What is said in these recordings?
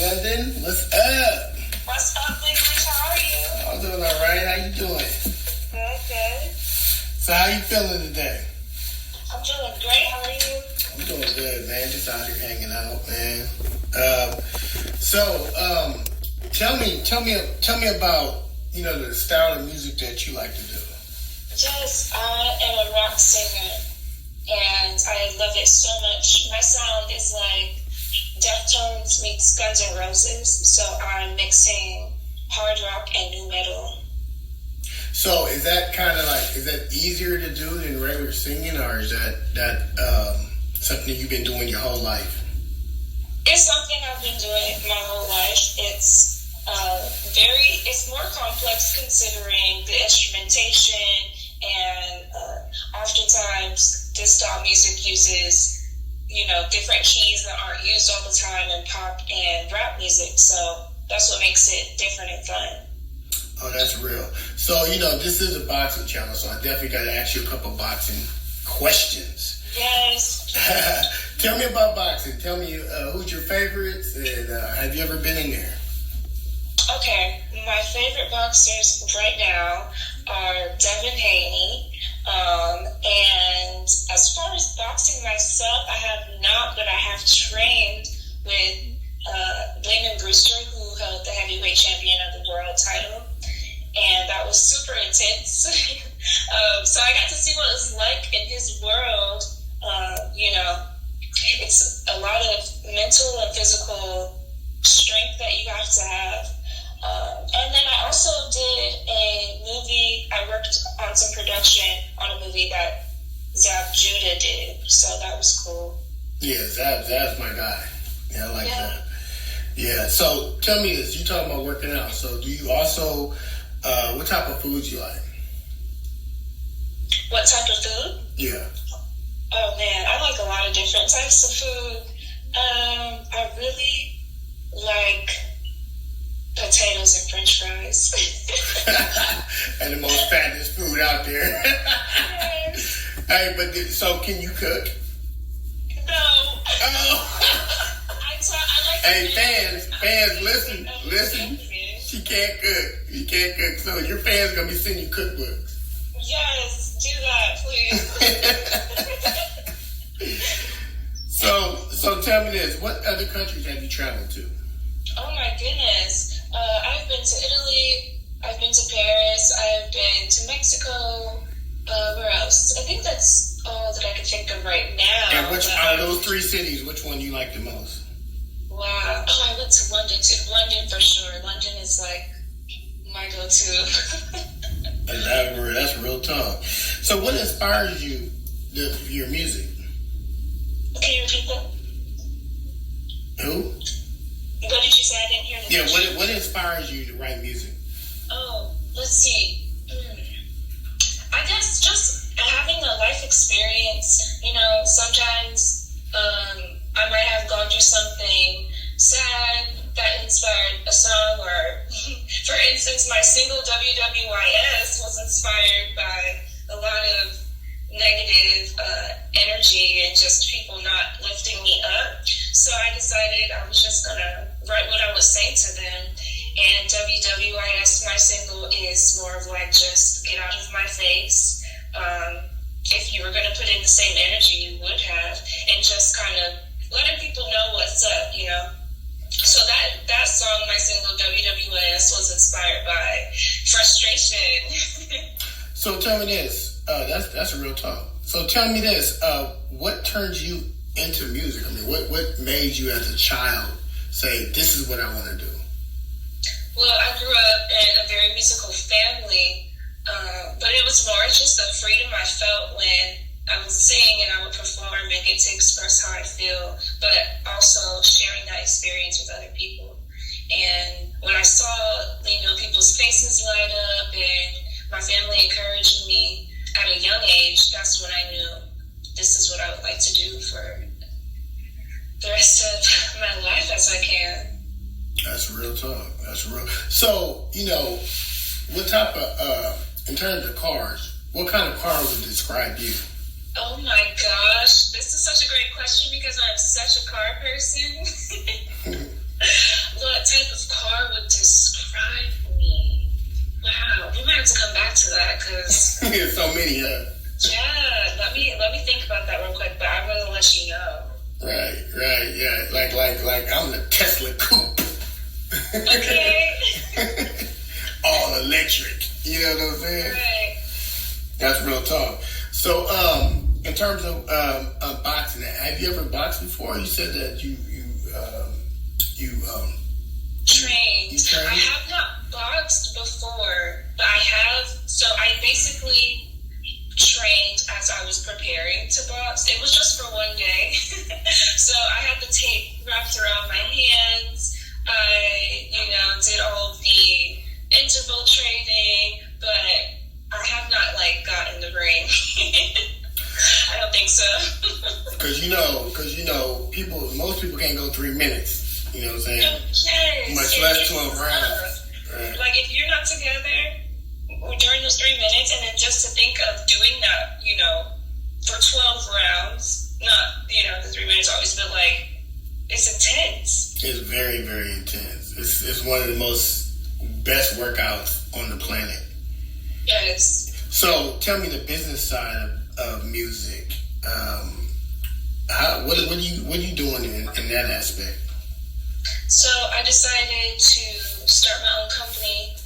London. What's up? What's up, Big Rich? How are you? I'm doing all right. How you doing? Good. So how you feeling today? I'm doing great. How are you? I'm doing good, man. Just out here hanging out, man. Tell me about, the style of music that you like to do. Yes, I am a rock singer, and I love it so much. My sound is like Deftones meets Guns N' Roses, so I'm mixing hard rock and new metal. So is that easier to do than regular singing, or is that something you've been doing your whole life? It's something I've been doing my whole life. It's more complex considering the instrumentation, and oftentimes this style music uses, different keys that aren't used all the time in pop and rap music. So that's what makes it different and fun. Oh, that's real. So, this is a boxing channel, so I definitely got to ask you a couple boxing questions. Yes. Tell me about boxing. Tell me who's your favorites, and have you ever been in there? Okay, my favorite boxers right now are Devin Haney. And as far as boxing myself, I have not, but I have trained with Lyndon Brewster, who held the heavyweight champion of the world title. And that was super intense. So I got to see what it was like in his world. It's a lot of mental and physical strength that you have to have. And then I also did a movie. I worked on some production on a movie that Zab Judah did. So that was cool. Yeah, Zab's my guy. Yeah, I like that. Yeah, so tell me this. You talking about working out. So do you also, what type of foods you like? What type of food? Yeah. Oh, man, I like a lot of different types of food. I really like potatoes and French fries. And the most fattest food out there. Yes. Hey, so can you cook? No. Oh. I like Hey, fans, listen. She can't cook. You can't cook. So your fans gonna be sending you cookbooks. Yes, do that, please. So tell me this. What other countries have you traveled to? Oh my goodness. I've been to Italy, I've been to Paris, I've been to Mexico, where else? I think that's all that I can think of right now. And out of those three cities, which one do you like the most? Wow. Oh, I went to London too. London for sure. London is like my go-to. That's real talk. So what inspires you, your music? Can you repeat that? Who? What did you say? I didn't hear the question. What inspires you to write music? Oh, let's see. I guess just having a life experience. Sometimes I might have gone through something sad that inspired a song, or for instance, my single WWYS was inspired by a lot of negative energy and just people not lifting me up. So I decided I was just going to write what I would say to them. And WWYS, my single, is more of like just get out of my face. If you were going to put in the same energy you would have, and just kind of letting people know what's up, So that song, my single WWS, was inspired by frustration. So tell me this. That's a real talk. So tell me this. What turned you into music? I mean, what made you as a child say, this is what I want to do? Well, I grew up in a very musical family, but it was more just the freedom I felt when I would sing and I would perform and get to express how I feel, but also sharing that experience with other people. And when I saw, people's faces light up and my family encouraging me at a young age, that's when I knew this is what I would like to do for the rest of my life as I can. That's real talk. That's real. So, what type of, in terms of cars, what kind of car would describe you? Oh my gosh, this is such a great question because I'm such a car person. many, huh? Yeah, let me think about that real quick, but I will let you know. Right, yeah. Like I'm the Tesla coupe. Okay. All electric. You know what I'm saying? Right. That's real talk. So, in terms of boxing, have you ever boxed before? You said that you trained. You trained? I have not boxed before, but I have. So I basically trained as I was preparing to box. It was just for one day. So I had the tape wrapped around my hands. I, did all of the interval training, but I have not got in the ring. I don't think so. Because most people can't go 3 minutes. You know what I'm saying? Yes. Much less 12 rounds. Right. Like if you're not together during those 3 minutes, and then just to think of doing that, for 12 rounds, not the 3 minutes always, but it's intense. It's very, very intense. It's one of the best workouts on the planet. Yes. So tell me the business side of music. What are you doing in that aspect? So I decided to start my own company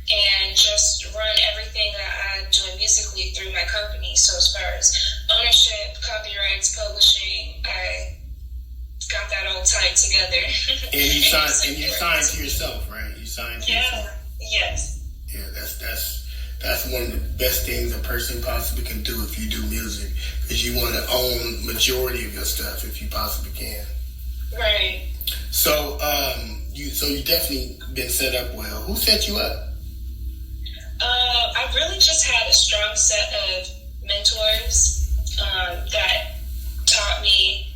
and just run everything that I'm doing musically through my company. So as far as ownership, copyrights, publishing, I got that all tied together. And you signed to yourself, right? You signed to yourself. Yes. Yeah, that's one of the best things a person possibly can do if you do music, because you want to own majority of your stuff if you possibly can. Right. So you definitely been set up well. Who set you up? I really just had a strong set of mentors that taught me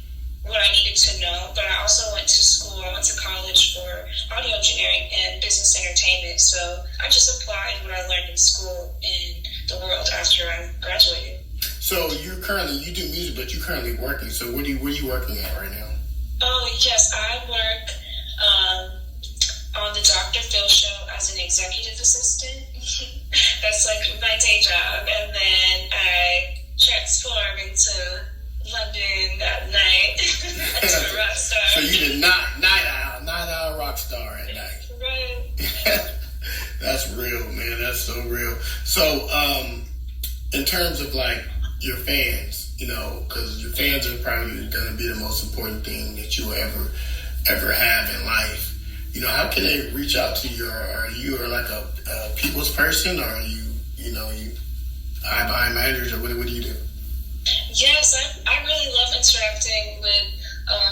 what I needed to know, but I also went to school. I went to college for audio engineering and business entertainment, so I just applied what I learned in school in the world after I graduated. So you do music, but you're currently working. So where are you working at right now? Oh, yes, I work on the Dr. Phil show as an executive assistant. That's my day job, and then I transform into London at night as a rock star. So you did night owl rock star at night. Right. That's real, man. That's so real. So, in terms of your fans, because your fans are probably going to be the most important thing that you'll ever have in life. How can they reach out to you? Are you a people's person, or are you eye behind managers, or what do you do? Yes, I really love interacting with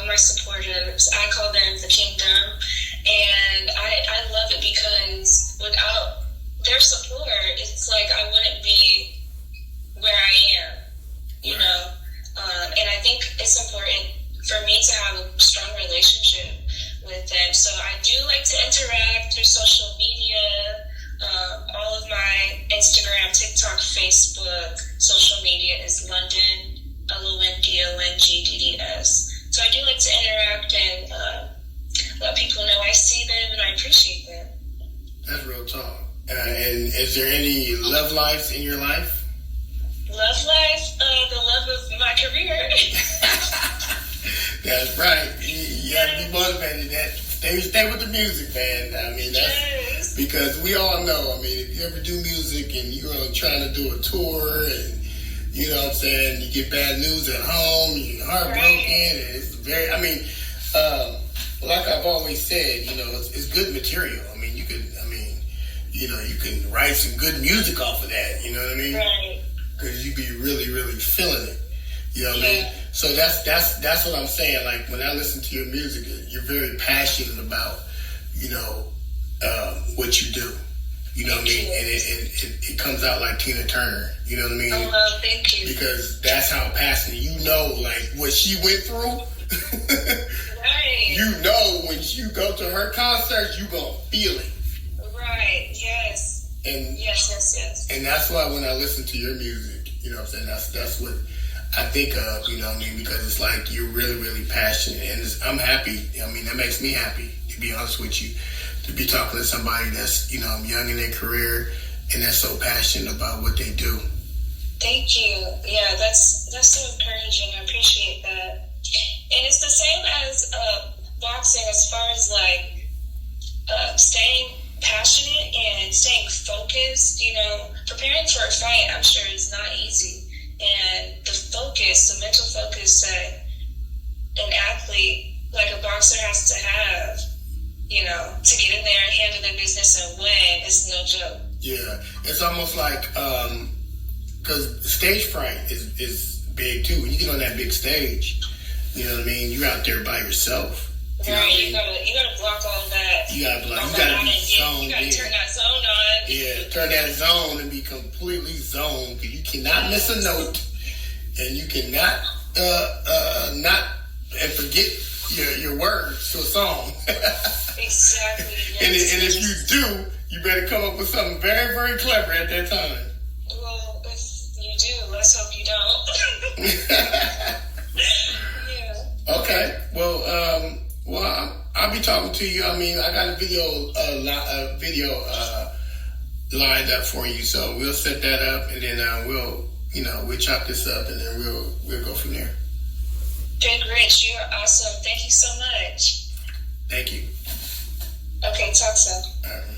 my supporters. I call them the kingdom, and I love it because without their support, it's I wouldn't be where I am, and I think it's important for me to have a strong relationship with them. So I do like to interact through social media. All of my Instagram, TikTok, Facebook, social media is London, LONDONGDDS. So I do like to interact and let people know I see them and I appreciate them. That's real talk. And is there any love lives in your life? Love life? The love of my career. That's right. You have to be motivated. Stay with the music, man. I mean, that's because we all know. I mean, if you ever do music and you're trying to do a tour, and you know what I'm saying, you get bad news at home, you're heartbroken, and it's very. I mean, like I've always said, it's good material. I mean, you can write some good music off of that. You know what I mean? Right. Because you be really, really feeling it. You know what I mean? So that's what I'm saying. When I listen to your music, you're very passionate about, what you do. You know what I mean? And it comes out like Tina Turner. You know what I mean? Oh, well, thank you. Because that's how passionate. What she went through. Right. When you go to her concerts, you gonna feel it. Right. Yes. And yes. And that's why when I listen to your music, you know what I'm saying, that's what I think of, you know what I mean, because it's you're really, really passionate, and I'm happy. I mean, that makes me happy, to be honest with you, to be talking to somebody that's, young in their career and that's so passionate about what they do. Thank you. Yeah, that's so encouraging. I appreciate that. And it's the same as boxing as far as like staying passionate and staying focused. You know, preparing for a fight, I'm sure is not easy. And the focus, the mental focus that an athlete like a boxer has to have, you know, to get in there and handle their business and win is no joke. Yeah, it's almost like because stage fright is big too. When you get on that big stage, you know what I mean. You're out there by yourself. You right, know what I mean? you gotta block all that. You gotta block. You gotta be zoned. You gotta in. turn that zone on. Yeah, turn that zone and be completely zoned. You cannot miss a note, and you cannot not and forget your words to a song. Exactly. And Yes. if you do, you better come up with something very, very clever at that time. Well, if you do, let's hope you don't. Yeah. Okay. Well, I'll be talking to you. I mean, I got a video lined up for you, so we'll set that up, and then we'll chop this up, and then we'll go from there. Big Rich, you're awesome. Thank you so much. Thank you. Okay, talk soon. All right.